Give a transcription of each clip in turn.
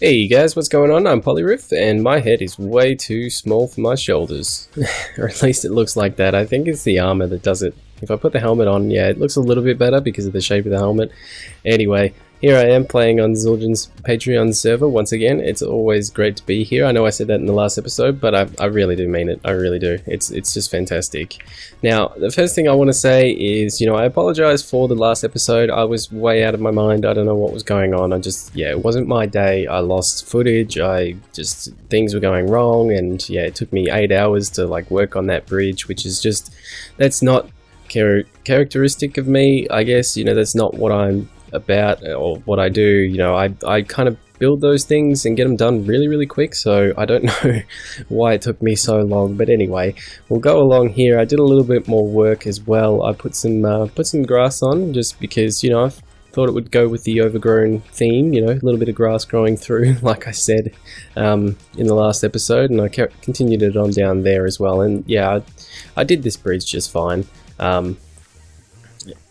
Hey guys, what's going on? I'm Polyryph, and my head is way too small for my shoulders. Or at least it looks like that. I think it's the armor that does it. If I put the helmet on, yeah, it looks a little bit better because of the shape of the helmet. Anyway, here I am playing on Zueljin's Patreon server once again. It's always great to be here. I know I said that in the last episode, but I really do mean it. I really do. It's just fantastic. Now, the first thing I want to say is, I apologize for the last episode. I was way out of my mind. I don't know what was going on. It wasn't my day. I lost footage. Things were going wrong, and yeah, it took me 8 hours to work on that bridge, which is that's not characteristic of me, I guess. That's not what I'm about or what I do. I kind of build those things and get them done really quick, so I don't know why it took me so long. But anyway, we'll go along here. I did a little bit more work as well. I put some grass on just because I thought it would go with the overgrown theme, a little bit of grass growing through like I said in the last episode, and I continued it on down there as well. And yeah, I did this bridge just fine.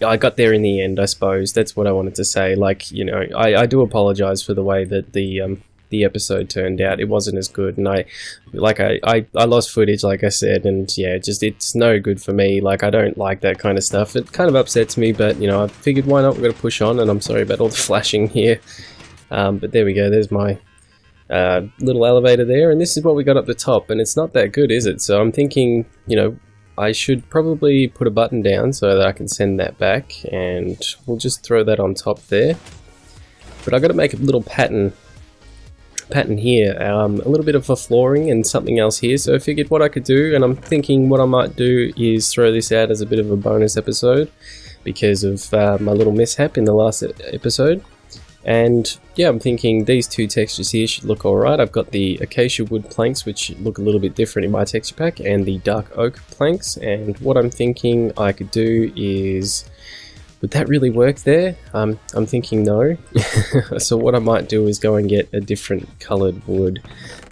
I got there in the end, I suppose. That's what I wanted to say. I do apologize for the way that the episode turned out. It wasn't as good, and I lost footage, like I said, and yeah, it's no good for me. I don't like that kind of stuff. It kind of upsets me, but I figured why not? We're gonna push on, and I'm sorry about all the flashing here. But there we go. There's my little elevator there, and this is what we got up the top, and it's not that good, is it? So I'm thinking, I should probably put a button down so that I can send that back, and we'll just throw that on top there. But I got to make a little pattern here, a little bit of a flooring and something else here. So I figured what I could do, and I'm thinking what I might do is throw this out as a bit of a bonus episode because of my little mishap in the last episode. And yeah, I'm thinking these two textures here should look alright. I've got the acacia wood planks, which look a little bit different in my texture pack, and the dark oak planks. And what I'm thinking I could do is, would that really work there? I'm thinking no. So what I might do is go and get a different coloured wood.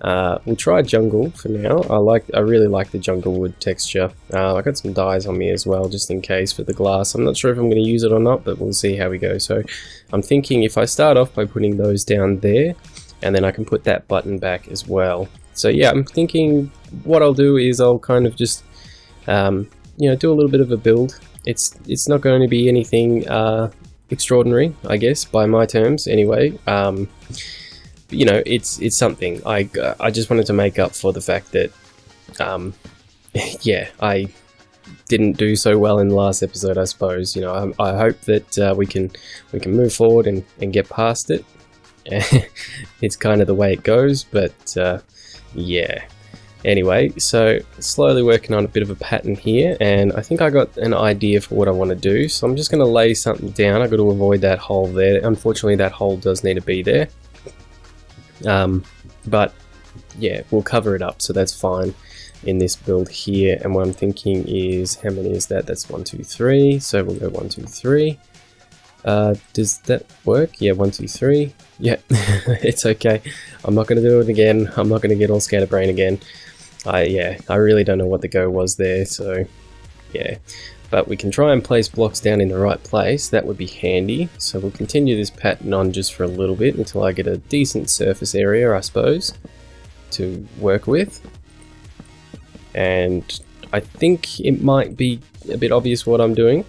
We'll try jungle for now. I really like the jungle wood texture. I got some dyes on me as well, just in case for the glass. I'm not sure if I'm going to use it or not, but we'll see how we go. So I'm thinking if I start off by putting those down there, and then I can put that button back as well. So yeah, I'm thinking what I'll do is I'll kind of just do a little bit of a build. It's not going to be anything extraordinary, I guess, by my terms anyway. It's something. I just wanted to make up for the fact that yeah, I didn't do so well in the last episode, I suppose. I hope that we can move forward and get past it. It's kind of the way it goes, but yeah. Anyway, so slowly working on a bit of a pattern here, and I think I got an idea for what I want to do. So I'm just going to lay something down. I've got to avoid that hole there. Unfortunately, that hole does need to be there. But yeah, we'll cover it up, so that's fine in this build here. And what I'm thinking is, how many is that? That's 1, 2, 3. So we'll go 1, 2, 3. Does that work? Yeah, 1, 2, 3. Yeah, it's okay. I'm not going to do it again. I'm not going to get all scatterbrain again. I really don't know what the go was there, so yeah. But we can try and place blocks down in the right place. That would be handy. So we'll continue this pattern on just for a little bit until I get a decent surface area, I suppose, to work with. And I think it might be a bit obvious what I'm doing.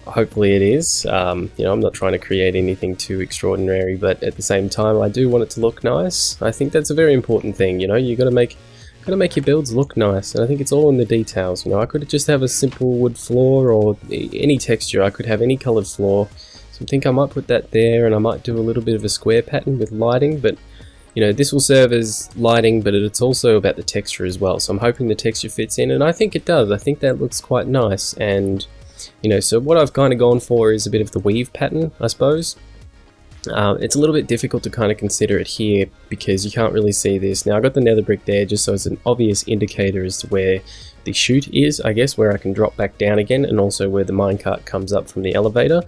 Hopefully it is. I'm not trying to create anything too extraordinary, but at the same time, I do want it to look nice. I think that's a very important thing. You got to make your builds look nice, and I think it's all in the details. I could just have a simple wood floor or any texture. I could have any colored floor. So I think I might put that there, and I might do a little bit of a square pattern with lighting, but this will serve as lighting, but it's also about the texture as well. So I'm hoping the texture fits in, and I think it does. I think that looks quite nice. And so what I've kind of gone for is a bit of the weave pattern, I suppose. It's a little bit difficult to kind of consider it here because you can't really see this. Now I've got the nether brick there just so it's an obvious indicator as to where the chute is, I guess, where I can drop back down again, and also where the minecart comes up from the elevator.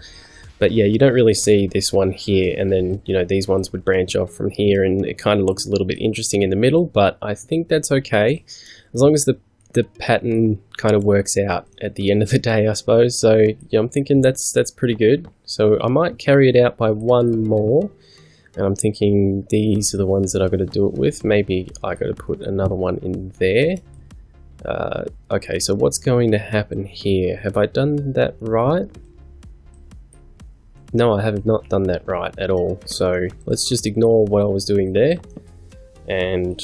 But yeah, you don't really see this one here, and then these ones would branch off from here, and it kind of looks a little bit interesting in the middle, but I think that's okay as long as the pattern kind of works out at the end of the day, I suppose. So yeah, I'm thinking that's pretty good. So I might carry it out by one more. and I'm thinking these are the ones that I've got to do it with. Maybe I got to put another one in there. Okay, so what's going to happen here? Have I done that right? No, I have not done that right at all. So let's just ignore what I was doing there, and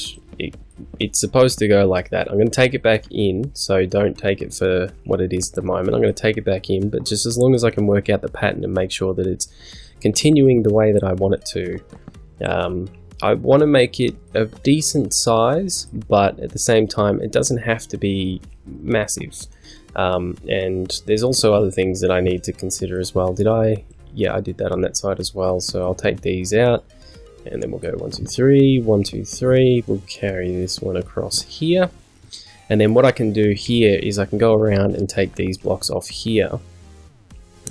it's supposed to go like that. I'm going to take it back in, so don't take it for what it is at the moment. I'm going to take it back in, but just as long as I can work out the pattern and make sure that it's continuing the way that I want it to. I want to make it a decent size, but at the same time it doesn't have to be massive. And there's also other things that I need to consider as well. Yeah, I did that on that side as well, so I'll take these out. And then we'll go 1, 2, 3, 1, 2, 3. We'll carry this one across here. And then what I can do here is I can go around and take these blocks off here.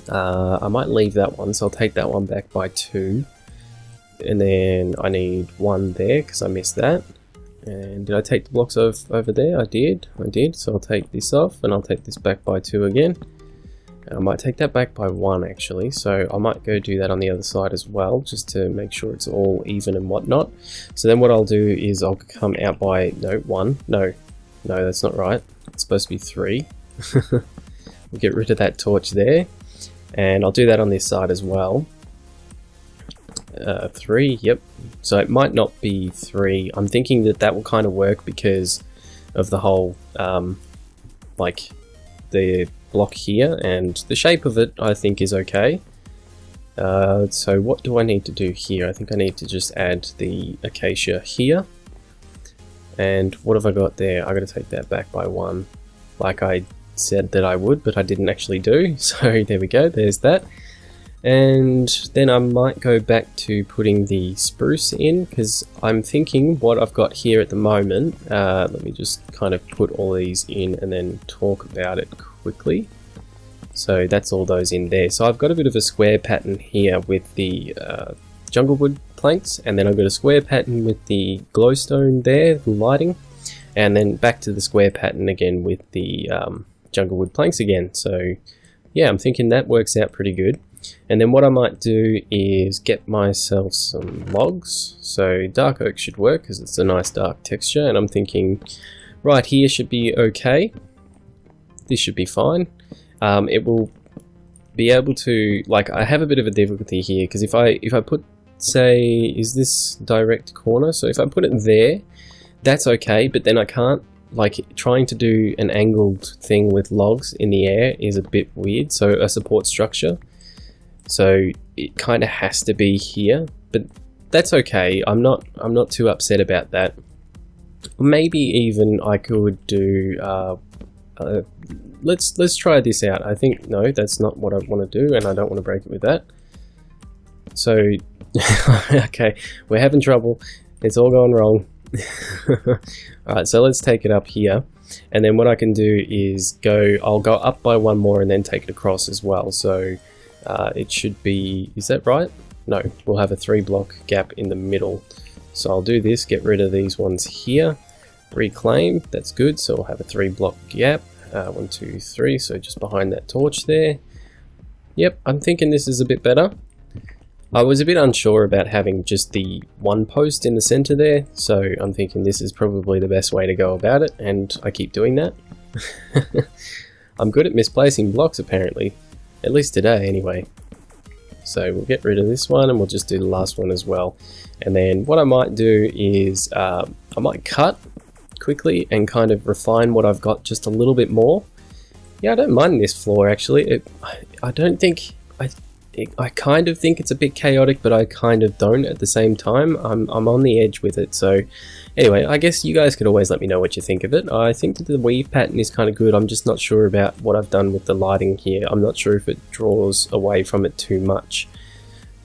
I might leave that one, so I'll take that one back by 2. And then I need 1 there because I missed that. And did I take the blocks over there? I did. So I'll take this off and I'll take this back by 2 again. I might take that back by 1 actually, so I might go do that on the other side as well, just to make sure it's all even and whatnot. So then what I'll do is I'll come out by, no, 1, no, that's not right, it's supposed to be 3. We'll get rid of that torch there, and I'll do that on this side as well. 3, yep, so it might not be 3. I'm thinking that that will kind of work because of the whole, like, the block here, and the shape of it I think is okay. So what do I need to do here? I think I need to just add the acacia here. And what have I got there? I got to take that back by 1, like I said that I would, but I didn't actually do. So there we go, there's that. And then I might go back to putting the spruce in, because I'm thinking what I've got here at the moment, let me just kind of put all these in and then talk about it quickly. So that's all those in there. So I've got a bit of a square pattern here with the junglewood planks, and then I've got a square pattern with the glowstone there, the lighting, and then back to the square pattern again with the junglewood planks again. So yeah, I'm thinking that works out pretty good. And then what I might do is get myself some logs. So dark oak should work because it's a nice dark texture, and I'm thinking right here should be okay. This should be fine. It will be able to, like, I have a bit of a difficulty here because if I put, say, is this direct corner? So if I put it there, that's okay, but then I can't, like, trying to do an angled thing with logs in the air is a bit weird. So a support structure. So it kind of has to be here, but that's okay. I'm not too upset about that. Maybe even I could do. Let's try this out. I think no, that's not what I want to do, and I don't want to break it with that. So okay, we're having trouble. It's all going wrong. Alright, so let's take it up here, and then what I can do is I'll go up by 1 more and then take it across as well. So it should be, is that right? No, we'll have a 3 block gap in the middle. So I'll do this, get rid of these ones here, reclaim, that's good. So we'll have a 3 block gap, 1, 2, 3, so just behind that torch there. Yep, I'm thinking this is a bit better. I was a bit unsure about having just the 1 post in the center there, so I'm thinking this is probably the best way to go about it, and I keep doing that. I'm good at misplacing blocks apparently. At least today, anyway. So we'll get rid of this one and we'll just do the last one as well. And then what I might do is I might cut quickly and kind of refine what I've got just a little bit more. Yeah, I don't mind this floor actually. I don't think... I kind of think it's a bit chaotic, but I kind of don't at the same time. I'm on the edge with it. So anyway, I guess you guys could always let me know what you think of it. I think that the weave pattern is kind of good. I'm just not sure about what I've done with the lighting here. I'm not sure if it draws away from it too much.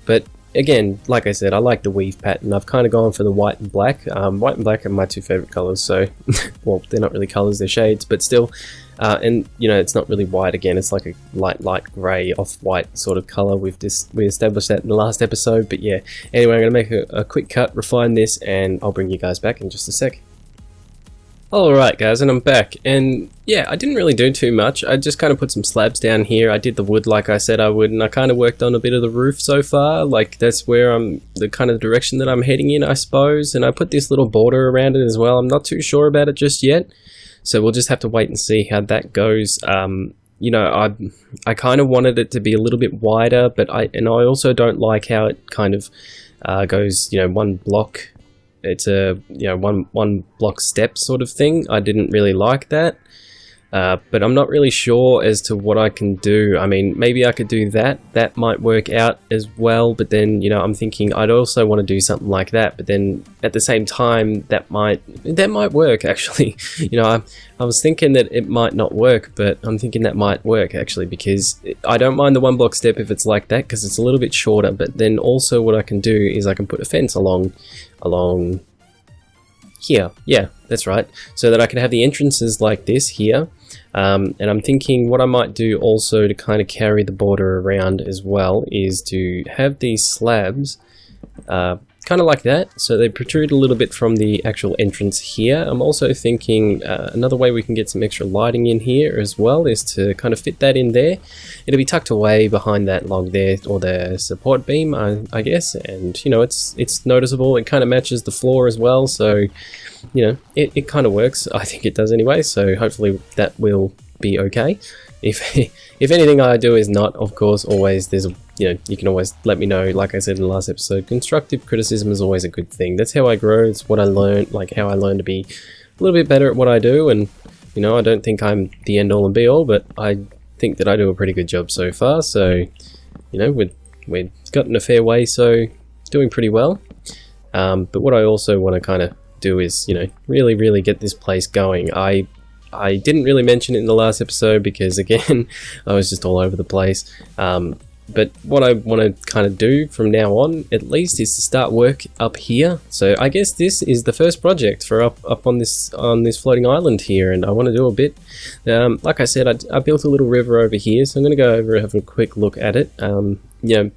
But again, like I said, I like the weave pattern. I've kind of gone for the white and black. White and black are my 2 favorite colors. So, well, they're not really colors, they're shades, but still. And you know, it's not really white again, it's like a light grey off-white sort of colour. We established that in the last episode, but yeah. Anyway, I'm going to make a quick cut, refine this, and I'll bring you guys back in just a sec. Alright guys, and I'm back, and yeah, I didn't really do too much. I just kind of put some slabs down here. I did the wood like I said I would, and I kind of worked on a bit of the roof so far. Like, that's where the kind of direction that I'm heading in, I suppose. And I put this little border around it as well. I'm not too sure about it just yet, so we'll just have to wait and see how that goes. You know, I kind of wanted it to be a little bit wider, but I also don't like how it kind of goes, you know, one block. It's a, you know, one block step sort of thing. I didn't really like that, but I'm not really sure as to what I can do. I mean, maybe I could do that. That might work out as well, but then, you know, I'm thinking I'd also want to do something like that, but then at the same time, that might work actually. You know, I was thinking that it might not work, but I'm thinking that might work actually, because I don't mind the one block step if it's like that, because it's a little bit shorter. But then also what I can do is I can put a fence along here. Yeah, that's right. So that I can have the entrances like this here. And I'm thinking what I might do also to kind of carry the border around as well is to have these slabs kind of like that, so they protrude a little bit from the actual entrance here. I'm also thinking another way we can get some extra lighting in here as well is to kind of fit that in there. It'll be tucked away behind that log there, or the support beam, I guess, and you know, it's noticeable. It kind of matches the floor as well, so you know, it kind of works. I think it does anyway, so hopefully that will be okay. If anything I do is not, of course, always there's a, you know, you can always let me know. Like I said in the last episode, constructive criticism is always a good thing. That's how I grow. It's what I learned, like how I learn to be a little bit better at what I do. And you know, I don't think I'm the end all and be all, but I think that I do a pretty good job so far. So you know, we've gotten a fair way, so doing pretty well. But what I also want to kind of do is, you know, really get this place going. I didn't really mention it in the last episode because, again, I was just all over the place. But what I want to kind of do from now on, at least, is to start work up here. So I guess this is the first project for up on this floating island here, and I want to do a bit. Like I said, I built a little river over here, so I'm going to go over and have a quick look at it. You know,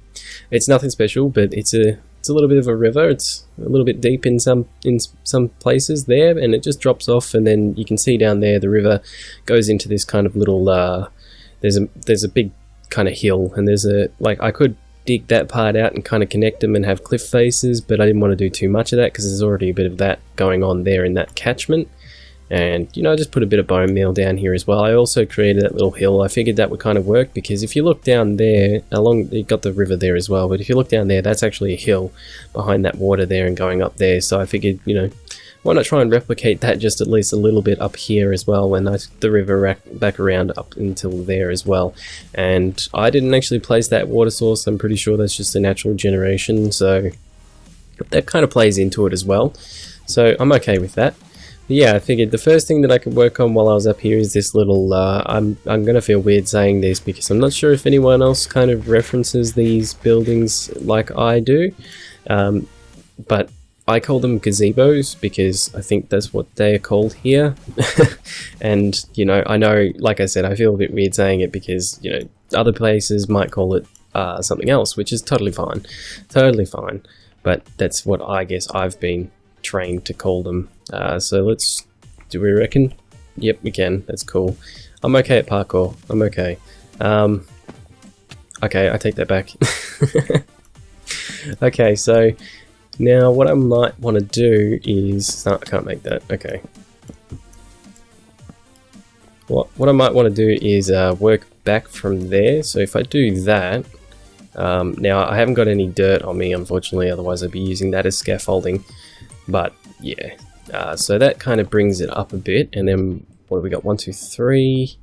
it's nothing special, but it's a little bit of a river. It's a little bit deep in some places there, and it just drops off, and then you can see down there the river goes into this kind of little there's a big kind of hill, and there's a, like, I could dig that part out and kind of connect them and have cliff faces, but I didn't want to do too much of that because there's already a bit of that going on there in that catchment. And you know, I just put a bit of bone meal down here as well. I also created that little hill. I figured that would kind of work because if you look down there, you got the river there as well, but if you look down there, that's actually a hill behind that water there and going up there. So I figured, you know, why not try and replicate that just at least a little bit up here as well, when I took the river back around up until there as well. And I didn't actually place that water source. I'm pretty sure that's just a natural generation, so that kind of plays into it as well. So I'm okay with that. But yeah, I figured the first thing that I could work on while I was up here is this little, I'm gonna feel weird saying this because I'm not sure if anyone else kind of references these buildings like I do, but I call them gazebos because I think that's what they're called here. And you know, I know, like I said, I feel a bit weird saying it because, you know, other places might call it something else, which is totally fine, but that's what I guess I've been trained to call them. So do we reckon? Yep, we can. That's cool. I'm okay at parkour. I'm okay. Okay, I take that back. Okay, so now what I might want to do is... No, I can't make that. Okay. What I might want to do is work back from there. So if I do that... now, I haven't got any dirt on me, unfortunately, otherwise I'd be using that as scaffolding. But, yeah. So that kind of brings it up a bit, and then what have we got? 1, 2, 3.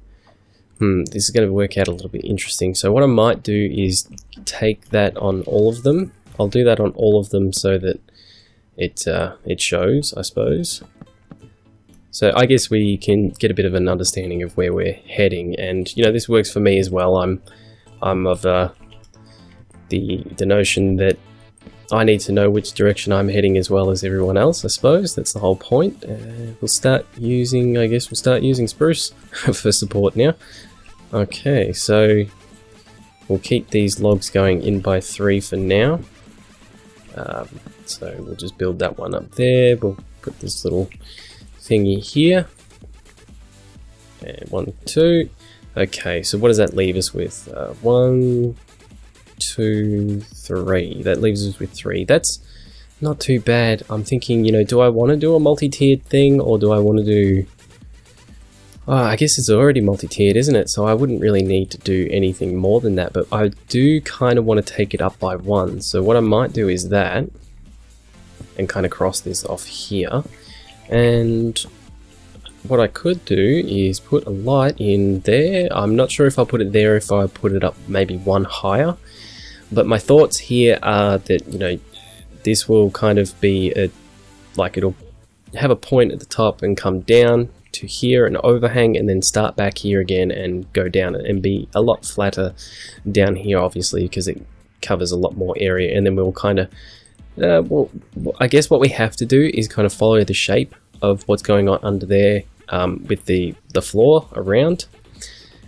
This is going to work out a little bit interesting. So what I might do is take that on all of them. I'll do that on all of them so that it shows, I suppose. So I guess we can get a bit of an understanding of where we're heading, and you know, this works for me as well. I'm of the notion that I need to know which direction I'm heading as well as everyone else, I suppose. That's the whole point. We'll start using spruce for support now. Okay, so we'll keep these logs going in by 3 for now. So we'll just build that one up there. We'll put this little thingy here. And 1, 2. Okay, so what does that leave us with? 1, 2, 3. That leaves us with 3. That's not too bad. I'm thinking, you know, do I want to do a multi-tiered thing, or do I want to do... Oh, I guess it's already multi-tiered, isn't it? So I wouldn't really need to do anything more than that, but I do kind of want to take it up by 1. So what I might do is that, and kind of cross this off here. And what I could do is put a light in there. I'm not sure if I'll put it there, if I put it up maybe 1 higher. But my thoughts here are that, you know, this will kind of be like it'll have a point at the top and come down to here and overhang, and then start back here again and go down and be a lot flatter down here, obviously, because it covers a lot more area. And then we'll kind of, well, I guess what we have to do is kind of follow the shape of what's going on under there with the floor around.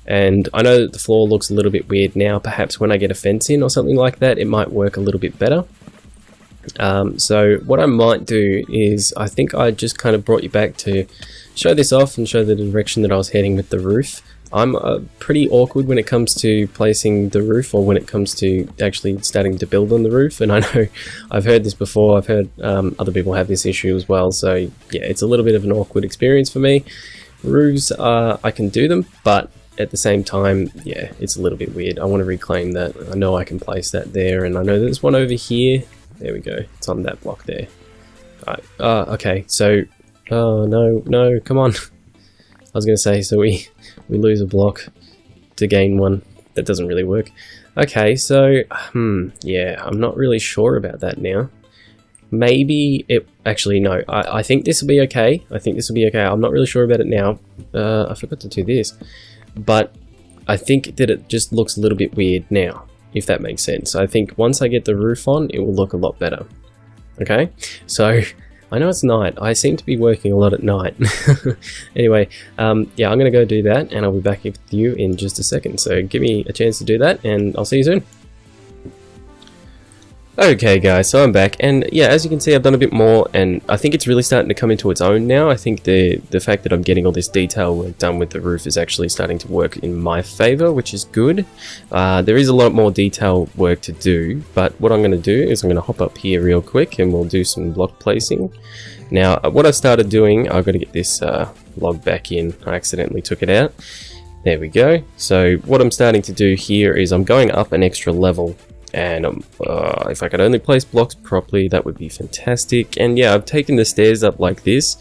And I know that the floor looks a little bit weird now. Perhaps when I get a fence in or something like that, it might work a little bit better. So what I might do is, I think I just kind of brought you back to show this off and show the direction that I was heading with the roof. I'm pretty awkward when it comes to placing the roof, or when it comes to actually starting to build on the roof. And I know I've heard this before, I've heard other people have this issue as well. So yeah, it's a little bit of an awkward experience for me. Roofs, I can do them, but at the same time, yeah, it's a little bit weird. I want to reclaim that. I know I can place that there, and I know there's one over here. There we go. It's on that block there. Alright. Okay. So, oh no, come on. I was gonna say, so we lose a block to gain one. That doesn't really work. Okay. So, yeah, I'm not really sure about that now. Maybe it actually no. I think this will be okay. I think this will be okay. I'm not really sure about it now. I forgot to do this, but I think that it just looks a little bit weird now, if that makes sense. I think once I get the roof on, it will look a lot better. Okay, so I know it's night. I seem to be working a lot at night. Anyway, yeah, I'm gonna go do that, and I'll be back with you in just a second. So give me a chance to do that, and I'll see you soon. Okay guys, so I'm back, and yeah, as you can see, I've done a bit more, and I think it's really starting to come into its own now. I think the fact that I'm getting all this detail work done with the roof is actually starting to work in my favor, which is good. There is a lot more detail work to do, but what I'm going to do is I'm going to hop up here real quick, and we'll do some block placing. Now, what I've started doing, I've got to get this log back in. I accidentally took it out. There we go. So what I'm starting to do here is I'm going up an extra level. And if I could only place blocks properly, that would be fantastic. And yeah, I've taken the stairs up like this,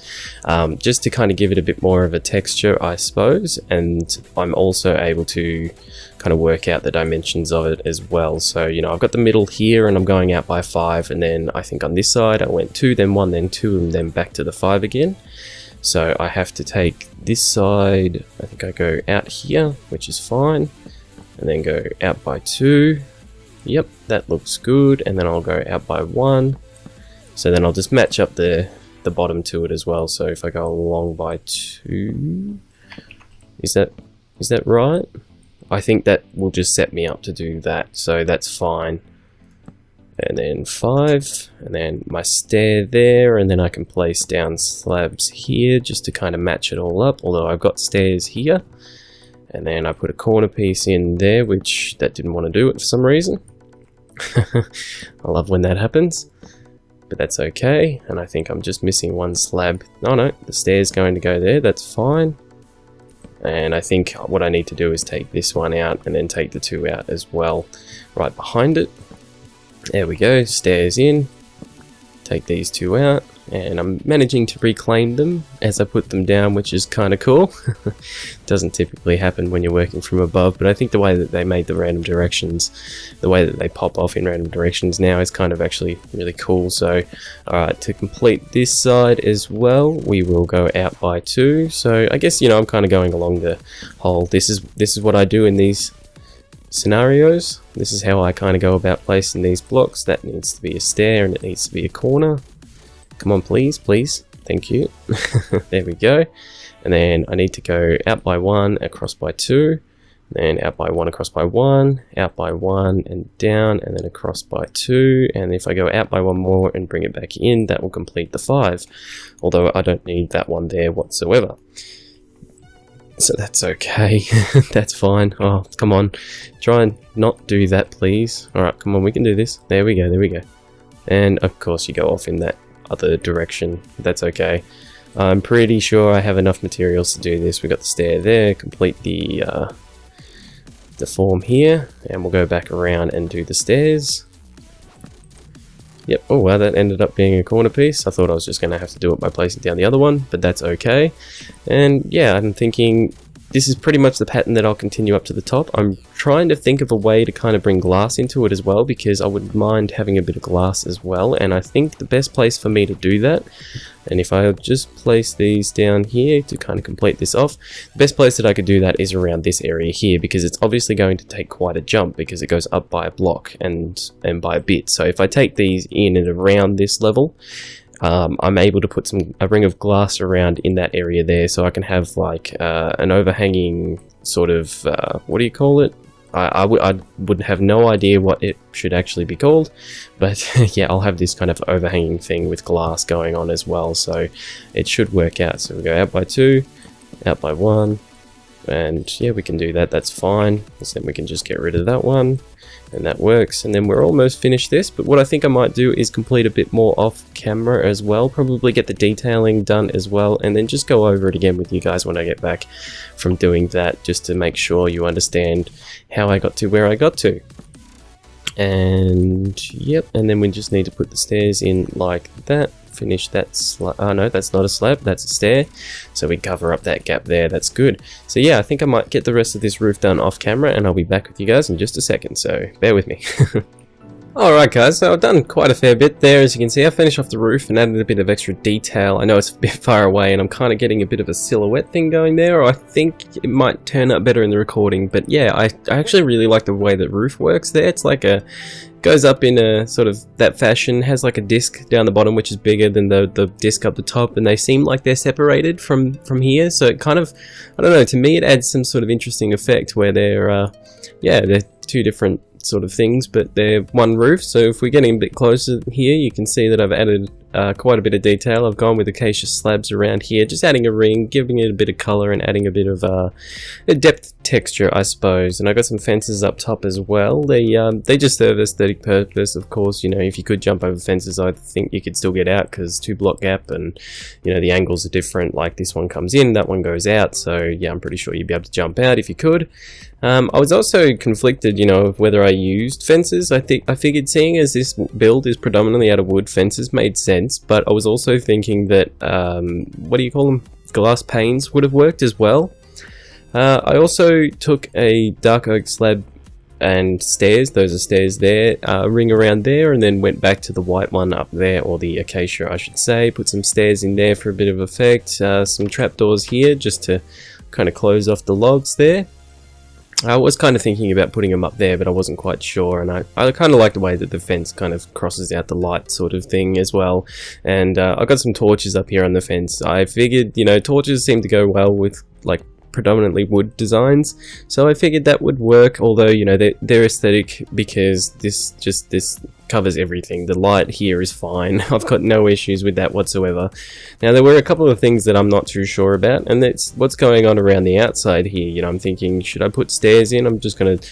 just to kind of give it a bit more of a texture, I suppose. And I'm also able to kind of work out the dimensions of it as well. So, you know, I've got the middle here, and I'm going out by 5. And then I think on this side, I went 2, then 1, then 2, and then back to the 5 again. So I have to take this side, I think I go out here, which is fine. And then go out by 2. Yep, that looks good, and then I'll go out by 1. So then I'll just match up the bottom to it as well. So if I go along by 2, is that right? I think that will just set me up to do that, so that's fine. And then 5, and then my stair there, and then I can place down slabs here just to kind of match it all up, although I've got stairs here. And then I put a corner piece in there, which that didn't want to do it for some reason. I love when that happens, but that's okay. And I think I'm just missing one slab. Oh no, the stair's going to go there, that's fine. And I think what I need to do is take this one out, and then take the 2 out as well, right behind it. There we go, stairs in, take these 2 out, and I'm managing to reclaim them as I put them down, which is kind of cool. Doesn't typically happen when you're working from above, but I think the way that they made the random directions, the way that they pop off in random directions now is kind of actually really cool. So alright, to complete this side as well, we will go out by 2. So I guess, you know, I'm kind of going along the whole, this is what I do in these scenarios. This is how I kind of go about placing these blocks. That needs to be a stair, and it needs to be a corner. Come on, please, please. Thank you. There we go. And then I need to go out by 1, across by 2. then out by 1, across by 1, out by 1 and down, and then across by 2, and if I go out by 1 more and bring it back in, that will complete the 5, although I don't need that one there whatsoever. So that's okay. That's fine. Oh, come on, try and not do that, please. Alright, come on, we can do this. There we go, there we go. And of course you go off in that other direction. That's okay. I'm pretty sure I have enough materials to do this. We've got the stair there, complete the form here, and we'll go back around and do the stairs. Yep, oh wow, that ended up being a corner piece. I thought I was just going to have to do it by placing down the other one, but that's okay. And yeah, I'm thinking this is pretty much the pattern that I'll continue up to the top. I'm trying to think of a way to kind of bring glass into it as well, because I wouldn't mind having a bit of glass as well, and I think the best place for me to do that, and if I just place these down here to kind of complete this off, the best place that I could do that is around this area here, because it's obviously going to take quite a jump because it goes up by a block and by a bit. So if I take these in and around this level, I'm able to put a ring of glass around in that area there, so I can have like an overhanging sort of, what do you call it? I would have no idea what it should actually be called, but yeah, I'll have this kind of overhanging thing with glass going on as well, so it should work out. So we go out by 2, out by 1, and yeah, we can do that, that's fine. So then we can just get rid of that one, and that works, and then we're almost finished this. But what I think I might do is complete a bit more off camera as well, probably get the detailing done as well, and then just go over it again with you guys when I get back from doing that, just to make sure you understand how I got to where I got to. And yep, and then we just need to put the stairs in like that, finish that slab. Oh no, that's not a slab, that's a stair, so we cover up that gap there. That's good. So yeah, I think I might get the rest of this roof done off camera, and I'll be back with you guys in just a second, so bear with me. Alright guys, so I've done quite a fair bit there. As you can see, I finished off the roof and added a bit of extra detail. I know it's a bit far away and I'm kind of getting a bit of a silhouette thing going there, or I think it might turn out better in the recording. But yeah, I actually really like the way the roof works there. It's like goes up in a sort of that fashion, has like a disc down the bottom which is bigger than the disc up the top, and they seem like they're separated from here, so it kind of, I don't know, to me it adds some sort of interesting effect where they're yeah, they're two different sort of things, but they're one roof. So if we're getting a bit closer here, you can see that I've added quite a bit of detail. I've gone with acacia slabs around here, just adding a ring, giving it a bit of color and adding a bit of a depth texture, I suppose. And I got some fences up top as well. They just serve aesthetic purpose, of course. You know, if you could jump over fences, I think you could still get out, because 2-block gap, and you know, the angles are different. Like this one comes in, that one goes out, so yeah, I'm pretty sure you'd be able to jump out if you could. I was also conflicted, you know, of whether I used fences. I figured, seeing as this build is predominantly out of wood, fences made sense, but I was also thinking that, what do you call them? Glass panes would have worked as well. I also took a dark oak slab and stairs, those are stairs there, ring around there, and then went back to the white one up there, or the acacia I should say, put some stairs in there for a bit of effect, some trapdoors here just to kind of close off the logs there. I was kind of thinking about putting them up there, but I wasn't quite sure, and I kind of like the way that the fence kind of crosses out the light sort of thing as well. And I've got some torches up here on the fence. I figured, you know, torches seem to go well with like predominantly wood designs, so I figured that would work, although, you know, they're aesthetic, because this covers everything. The light here is fine. I've got no issues with that whatsoever. Now, there were a couple of things that I'm not too sure about, and that's what's going on around the outside here. You know, I'm thinking, should I put stairs in? I'm just going to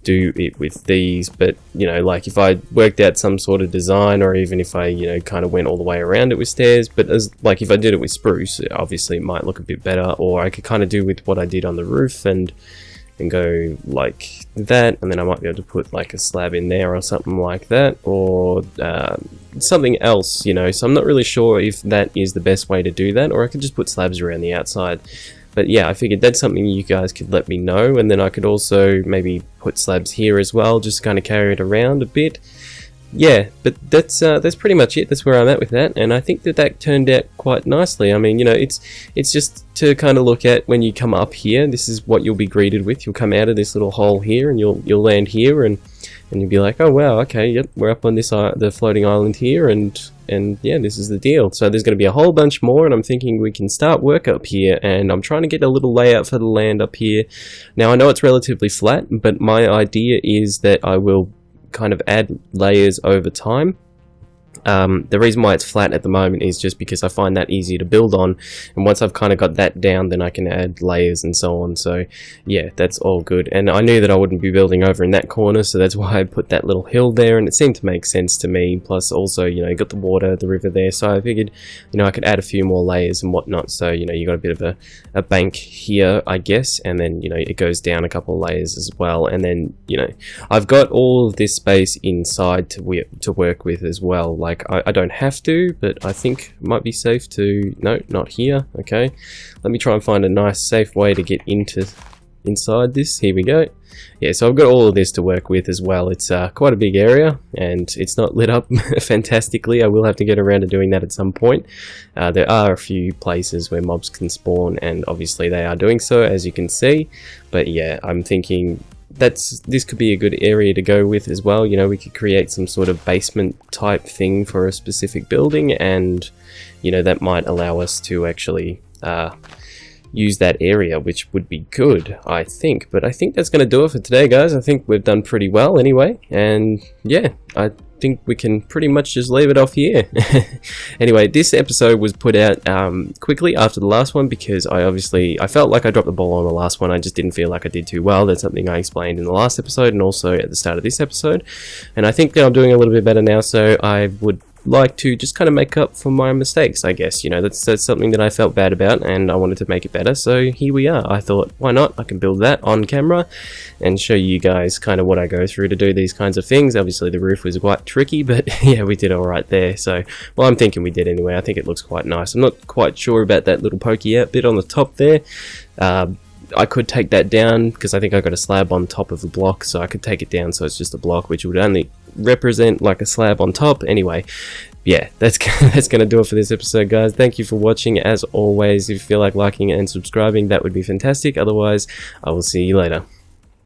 do it with these, but you know, like if I worked out some sort of design, or even if I, you know, kind of went all the way around it with stairs, but as like if I did it with spruce, obviously it might look a bit better, or I could kind of do with what I did on the roof and go like that, and then I might be able to put like a slab in there or something like that, or something else, you know. So I'm not really sure if that is the best way to do that, or I could just put slabs around the outside. But yeah, I figured that's something you guys could let me know, and then I could also maybe put slabs here as well, just to kind of carry it around a bit. Yeah, but that's pretty much it. That's where I'm at with that, and I think that turned out quite nicely. I mean, you know, it's just to kind of look at when you come up here. This is what you'll be greeted with. You'll come out of this little hole here, and you'll land here, and you'll be like, oh wow, okay, yep, we're up on this the floating island here, and and yeah, this is the deal. So there's going to be a whole bunch more, and I'm thinking we can start work up here, and I'm trying to get a little layout for the land up here. Now I know it's relatively flat, but my idea is that I will kind of add layers over time. The reason why it's flat at the moment is just because I find that easier to build on, and once I've kind of got that down, then I can add layers and so on. So yeah, that's all good. And I knew that I wouldn't be building over in that corner, so that's why I put that little hill there, and it seemed to make sense to me. Plus also, you know, you got the water, the river there, so I figured, you know, I could add a few more layers and whatnot. So, you know, you got a bit of a bank here, I guess, and then, you know, it goes down a couple of layers as well. And then, you know, I've got all of this space inside to work with as well. Like, I don't have to, but I think it might be safe to... No, not here. Okay, let me try and find a nice safe way to get inside this. Here we go. Yeah, so I've got all of this to work with as well. It's quite a big area, and it's not lit up fantastically. I will have to get around to doing that at some point. There are a few places where mobs can spawn, and obviously they are doing so, as you can see. But yeah, I'm thinking this could be a good area to go with as well. You know, we could create some sort of basement type thing for a specific building, and you know, that might allow us to actually use that area, which would be good, I think. But I think that's going to do it for today, guys. I think we've done pretty well anyway, and yeah, I think we can pretty much just leave it off here. Anyway, this episode was put out quickly after the last one, because I felt like I dropped the ball on the last one. I just didn't feel like I did too well. That's something I explained in the last episode and also at the start of this episode, and I think that I'm doing a little bit better now, so I would like to just kind of make up for my mistakes, I guess. You know, that's something that I felt bad about, and I wanted to make it better, so here we are. I thought, why not? I can build that on camera and show you guys kind of what I go through to do these kinds of things. Obviously the roof was quite tricky, but yeah, we did alright there. So, well, I'm thinking we did anyway. I think it looks quite nice. I'm not quite sure about that little pokey out bit on the top there. I could take that down, because I think I got a slab on top of the block, so I could take it down so it's just a block, which would only represent like a slab on top. Anyway, yeah, that's gonna do it for this episode, guys. Thank you for watching. As always, if you feel like liking and subscribing, that would be fantastic. Otherwise, I will see you later.